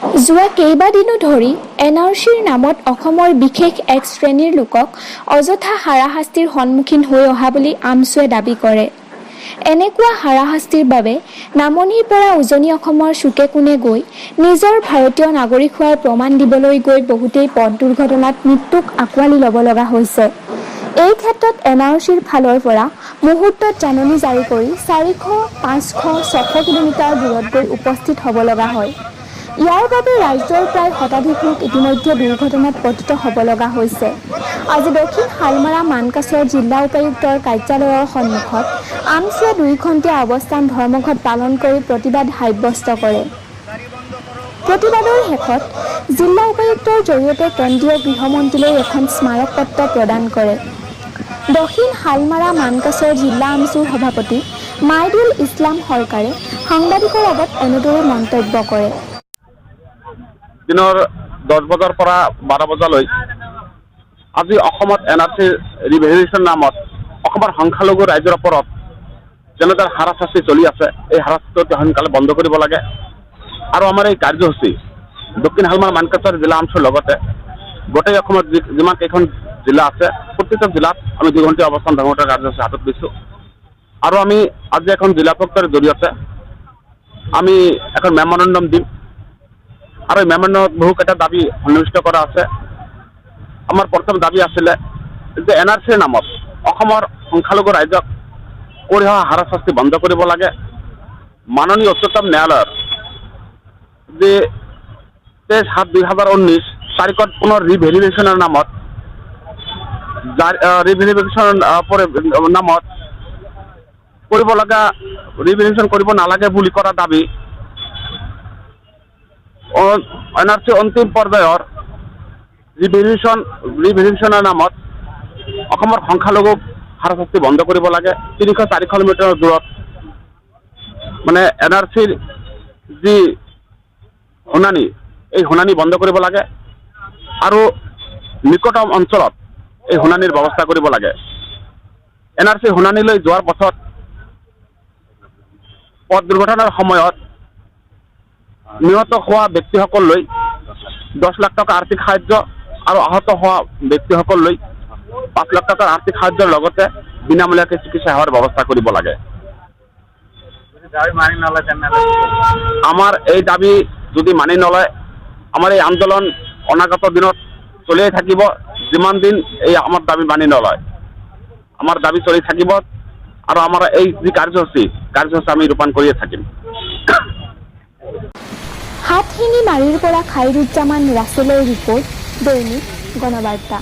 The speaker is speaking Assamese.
যোৱা কেইবাদিনো ধৰি NRCৰ নামত অসমৰ বিশেষ এক শ্ৰেণীৰ লোকক অযথা হাৰাশাস্তিৰ সন্মুখীন হৈ অহা বুলি আমছুৱে দাবী কৰে। এনেকুৱা হাৰাশাস্তিৰ বাবে নামনিৰ পৰা উজনি অসমৰ চুকে কোণে গৈ নিজৰ ভাৰতীয় নাগৰিক হোৱাৰ প্ৰমাণ দিবলৈ গৈ বহুতেই পথ দুৰ্ঘটনাত মৃত্যুক আঁকোৱালি ল'ব লগা হৈছে। এই ক্ষেত্ৰত NRCৰ ফালৰ পৰা মুহূৰ্তত জাননী জাৰি কৰি 400, 500, 600 কিলোমিটাৰ দূৰত গৈ উপস্থিত হ'ব লগা হয়। ইয়াৰ বাবে ৰাজ্যৰ প্ৰায় শতাধিক লোক ইতিমধ্যে দুৰ্ঘটনাত পতিত হ'ব লগা হৈছে। আজি দক্ষিণ শালমাৰা মানকাছৰ জিলা উপায়ুক্তৰ কাৰ্যালয়ৰ সন্মুখত আমছুৱে 2 ঘণ্টীয়া অৱস্থান ধৰ্মঘট পালন কৰি প্ৰতিবাদ সাব্যস্ত কৰে। প্ৰতিবাদৰ শেষত জিলা উপায়ুক্তৰ জৰিয়তে কেন্দ্ৰীয় গৃহমন্ত্ৰীলৈ এখন স্মাৰক পত্ৰ প্ৰদান কৰে। দক্ষিণ শালমাৰা মানকাছৰ জিলা আমছুৰ সভাপতি মাইদুল ইছলাম সৰকাৰে সাংবাদিকৰ আগত এনেদৰে মন্তব্য কৰে। দিনৰ 10 বজাৰ পৰা 12 বজালৈ আজি অসমত NRCৰ ৰিভেলিউশ্যন নামত অসমৰ সংখ্যালঘু ৰাইজৰ ওপৰত যেনেদৰে হাৰাশাস্তি চলি আছে, এই হাৰাশাস্তি সোনকালে বন্ধ কৰিব লাগে। আৰু আমাৰ এই কাৰ্যসূচী দক্ষিণ শালমাৰা মানকাছৰ জিলা আমছুৰ লগতে গোটেই অসমত যিমান কেইখন জিলা আছে প্ৰত্যেক জিলাত আমি 2 ঘণ্টীয়া অৱস্থান ধৰ্মঘটৰ কাৰ্যসূচী হাতত লৈছোঁ। আৰু আমি আজি এখন জিলা প্ৰক্টৰ জৰিয়তে আমি এখন মেমৰেণ্ডাম দিম। আৰু এই মেমৰেণ্ডামত বহুকেইটা দাবী সন্নিৱিষ্ট কৰা আছে। আমাৰ প্ৰথম দাবী আছিলে যে NRCৰ নামত অসমৰ সংখ্যালঘু ৰাইজক কৰি অহা হাৰাশাস্তি বন্ধ কৰিব লাগে। মাননীয় উচ্চতম ন্যায়ালয়ৰ যে 23/7/2019 তাৰিখত পুনৰ ৰিভেলিউশ্যনৰ নামত কৰিব লগা ৰিভেলিউশ্যন কৰিব নালাগে বুলি কৰা দাবী NRC অন্তিম পৰ্যায়ৰ ৰিভেলিউশ্যনৰ নামত অসমৰ সংখ্যালঘুক হাৰাশাস্তি বন্ধ কৰিব লাগে। 300-400 কিলোমিটাৰ দূৰত মানে NRCৰ যি শুনানি, এই শুনানি বন্ধ কৰিব লাগে আৰু নিকটতম অঞ্চলত এই শুনানিৰ ব্যৱস্থা কৰিব লাগে। NRC শুনানিলৈ যোৱাৰ পাছত পথ দুৰ্ঘটনাৰ সময়ত নিহত হোৱা ব্যক্তিসকললৈ 10 লাখ টকা আৰ্থিক সাহায্য আৰু আহত হোৱা ব্যক্তিসকললৈ 5 লাখ টকাৰ আৰ্থিক সাহায্যৰ লগতে বিনামূলীয়াকৈ চিকিৎসা সেৱাৰ ব্যৱস্থা কৰিব লাগে। আমাৰ এই দাবী যদি মানি নলয়, আমাৰ এই আন্দোলন অনাগত দিনত চলিয়ে থাকিব। যিমান দিন এই আমাৰ দাবী মানি নলয়, আমাৰ দাবী চলি থাকিব। আৰু আমাৰ এই যি কাৰ্যসূচী আমি ৰূপায়ণ কৰিয়ে থাকিম। হাতশিঙি মাৰিৰ পৰা খাইৰুজ্জামান ৰাছেলৰ ৰিপৰ্ট, দৈনিক গণবাৰ্তা।